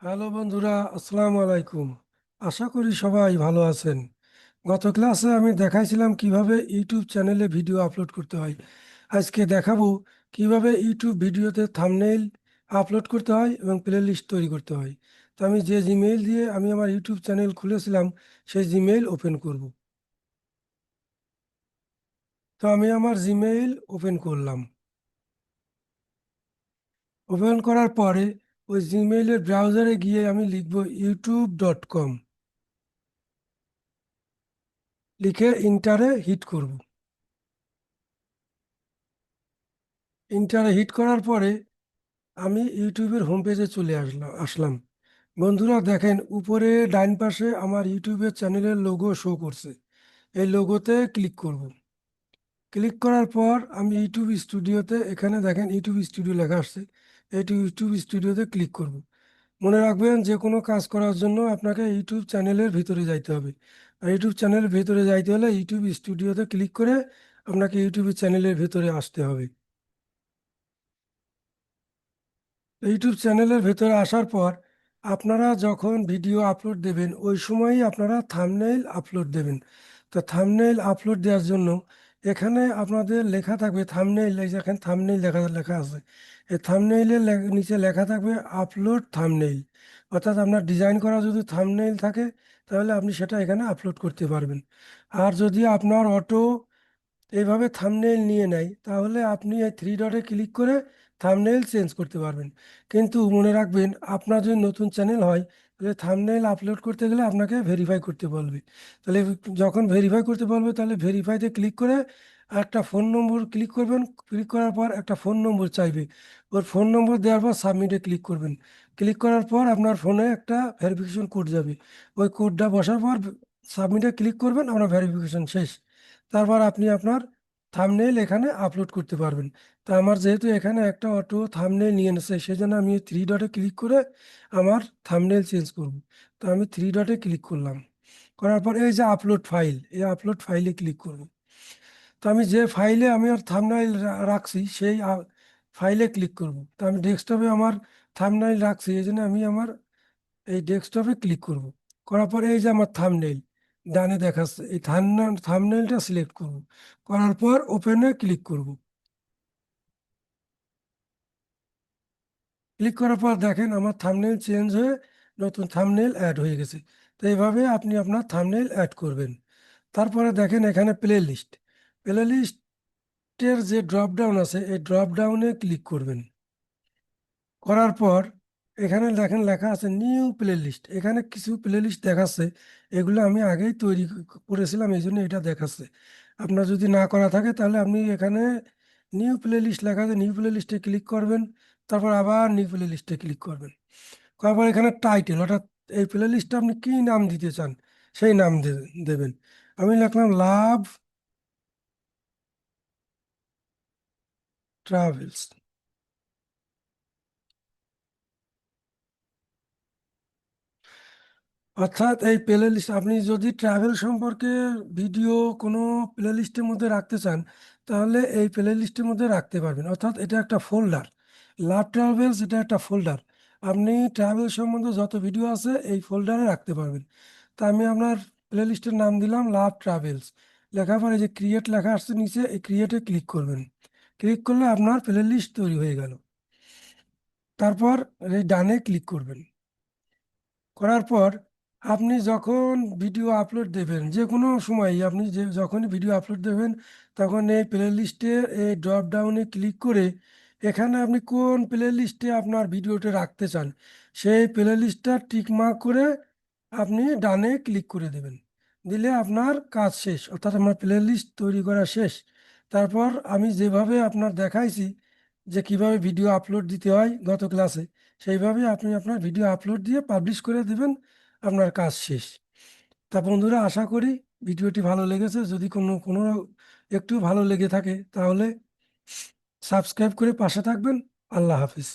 Hello বন্ধুরা, আসসালামু আলাইকুম। আশা করি সবাই ভালো আছেন। গত ক্লাসে আমি দেখাইছিলাম কিভাবে ইউটিউব চ্যানেলে ভিডিও আপলোড করতে হয়। আজকে দেখাবো কিভাবে ইউটিউব ভিডিওতে থাম্বনেইল আপলোড করতে হয় এবং প্লেলিস্ট তৈরি করতে হয়। তো আমি যে জিমেইল দিয়ে আমি আমার ইউটিউব চ্যানেল খুলেছিলাম সেই জিমেইল ওপেন করব। তো আমি আমার জিমেইল ওপেন করলাম। ওপেন করার পরে ওই জিমেইলের ব্রাউজারে গিয়ে আমি লিখব youtube.com, লিখে ইন্টারে হিট করব। ইন্টারে হিট করার পরে আমি ইউটিউবের হোম পেজে চলে আসলাম। বন্ধুরা দেখেন, উপরে ডাইন পাশে আমার ইউটিউবের চ্যানেলের লোগো শো করছে। এই লোগোতে ক্লিক করব। ক্লিক করার পর আমি ইউটিউব স্টুডিওতে, এখানে দেখেন ইউটিউব স্টুডিও লেখা আসছে, এইটু ইউটিউব স্টুডিওতে ক্লিক করব। মনে রাখবেন, যে কোনো কাজ করার জন্য আপনাকে ইউটিউব চ্যানেলের ভিতরে যাইতে হবে। আর ইউটিউব চ্যানেলের ভিতরে যাইতে হলে ইউটিউব স্টুডিওতে ক্লিক করে আপনাকে ইউটিউব চ্যানেলের ভিতরে আসতে হবে। ইউটিউব চ্যানেলের ভেতরে আসার পর আপনারা যখন ভিডিও আপলোড দেবেন ওই সময়ই আপনারা থাম্বনেইল আপলোড দেবেন। তো থাম্বনেইল আপলোড দেওয়ার জন্য এখানে আপনাদের লেখা থাকবে থাম্বনেইল, এই যে এখানে থাম্বনেইল লেখা লেখা আছে। এই থাম্বনেইলের নিচে লেখা থাকবে আপলোড থাম্বনেইল। অর্থাৎ আপনার ডিজাইন করা যদি থাম্বনেইল থাকে তাহলে আপনি সেটা এখানে আপলোড করতে পারবেন। আর যদি আপনার অটো এইভাবে থাম্বনেইল নিয়ে নেয় তাহলে আপনি এই থ্রি ডটে ক্লিক করে থাম্বনেইল চেঞ্জ করতে পারবেন। কিন্তু মনে রাখবেন, আপনার যদি নতুন চ্যানেল হয় তাহলে থাম্বনেইল আপলোড করতে গেলে আপনাকে ভেরিফাই করতে বলবে। তাহলে যখন ভেরিফাই করতে বলবে তাহলে ভেরিফাইতে ক্লিক করে একটা ফোন নম্বর ক্লিক করবেন। ক্লিক করার পর একটা ফোন নম্বর চাইবে। ওর ফোন নম্বর দেওয়ার পর সাবমিটে ক্লিক করবেন। ক্লিক করার পর আপনার ফোনে একটা ভেরিফিকেশন কোড যাবে। ওই কোডটা বসার পর সাবমিটে ক্লিক করবেন, আপনার ভেরিফিকেশন শেষ। তারপর আপনি আপনার থাম্বনেইল এখানে আপলোড করতে পারবেন। তা আমার যেহেতু এখানে একটা অটো থাম্বনেইল নিয়ে নিচ্ছে, সেই জন্য আমি থ্রি ডটে ক্লিক করে আমার থাম্বনেইল চেঞ্জ করব। তো আমি থ্রি ডটে ক্লিক করলাম। করার পর এই যে আপলোড ফাইল, এই আপলোড ফাইলে ক্লিক করব। তো আমি যে ফাইলে আমি আর থাম্বনেইল রাখছি সেই ফাইলে ক্লিক করব। তো আমি ডেস্কটপে আমার থাম্বনেইল রাখছি, এই জন্য আমি আমার এই ডেস্কটপে ক্লিক করব। করার পরে এই যে আমার থাম্বনেইল ডানে দেখাচ্ছে, এই থাম্বনেইলটা সিলেক্ট করব। করার পর ওপেনে ক্লিক করব। ক্লিক করার পর দেখেন আমার থাম্বনেইল চেঞ্জ হয়ে নতুন থাম্বনেইল অ্যাড হয়ে গেছে। তো এইভাবে আপনি আপনার থাম্বনেইল অ্যাড করবেন। তারপরে দেখেন এখানে প্লে লিস্ট, প্লে লিস্টের যে ড্রপ ডাউন আছে এই ড্রপ ডাউনে ক্লিক করবেন। করার পর এখানে দেখেন লেখা আছে নিউ প্লে লিস্ট। এখানে কিছু প্লে লিস্ট দেখাচ্ছে, এগুলো আমি আগেই তৈরি করেছিলাম, এই জন্য এটা দেখাচ্ছে। আপনার যদি না করা থাকে তাহলে আপনি এখানে নিউ প্লে লিস্ট লেখা আছে, নিউ প্লে লিস্টে ক্লিক করবেন। তারপর আবার নিউ প্লে লিস্টে ক্লিক করবেন। করার পর এখানে টাইটেল, অর্থাৎ এই প্লে লিস্টটা আপনি কী নাম দিতে চান সেই নাম দেবেন। আমি লিখলাম লাভ ট্রাভেলস। অর্থাৎ এই প্লে লিস্ট আপনি যদি ট্রাভেল সম্পর্কে ভিডিও কোনো প্লে লিস্টের মধ্যে রাখতে চান তাহলে এই প্লে লিস্টের মধ্যে রাখতে পারবেন। অর্থাৎ এটা একটা ফোল্ডার, লাভ ট্রাভেলস এটা একটা ফোল্ডার। আপনি ট্রাভেল সম্বন্ধে যত ভিডিও আছে এই ফোল্ডারে রাখতে পারবেন। তা আমি আপনার প্লে লিস্টের নাম দিলাম লাভ ট্রাভেলস। লেখার পরে যে ক্রিয়েট লেখা আসছে নিচে, এই ক্রিয়েটে ক্লিক করবেন। ক্লিক করলে আপনার প্লে লিস্ট তৈরি হয়ে গেল। তারপর এই ডানে ক্লিক করবেন। করার পর আপনি যখন ভিডিও আপলোড দেবেন, যে কোনো সময় আপনি যে যখনই ভিডিও আপলোড দেবেন তখন এই প্লে লিস্টে এই ড্রপ ডাউনে ক্লিক করে এখানে আপনি কোন প্লে লিস্টে আপনার ভিডিওটা রাখতে চান সেই প্লে লিস্টটা টিকমার্ক করে আপনি ডানে ক্লিক করে দেবেন। দিলে আপনার কাজ শেষ, অর্থাৎ আমার প্লে লিস্ট তৈরি করা শেষ। তারপর আমি যেভাবে আপনার দেখাইছি যে কিভাবে ভিডিও আপলোড দিতে হয় গত ক্লাসে, সেইভাবে আপনি আপনার ভিডিও আপলোড দিয়ে পাবলিশ করে দেবেন, আপনার কাজ শেষ। তা বন্ধুরা, আশা করি ভিডিওটি ভালো লেগেছে। যদি কোনো কোনো একটু ভালো লেগে থাকে তাহলে সাবস্ক্রাইব করে পাশে থাকবেন। আল্লাহ হাফিজ।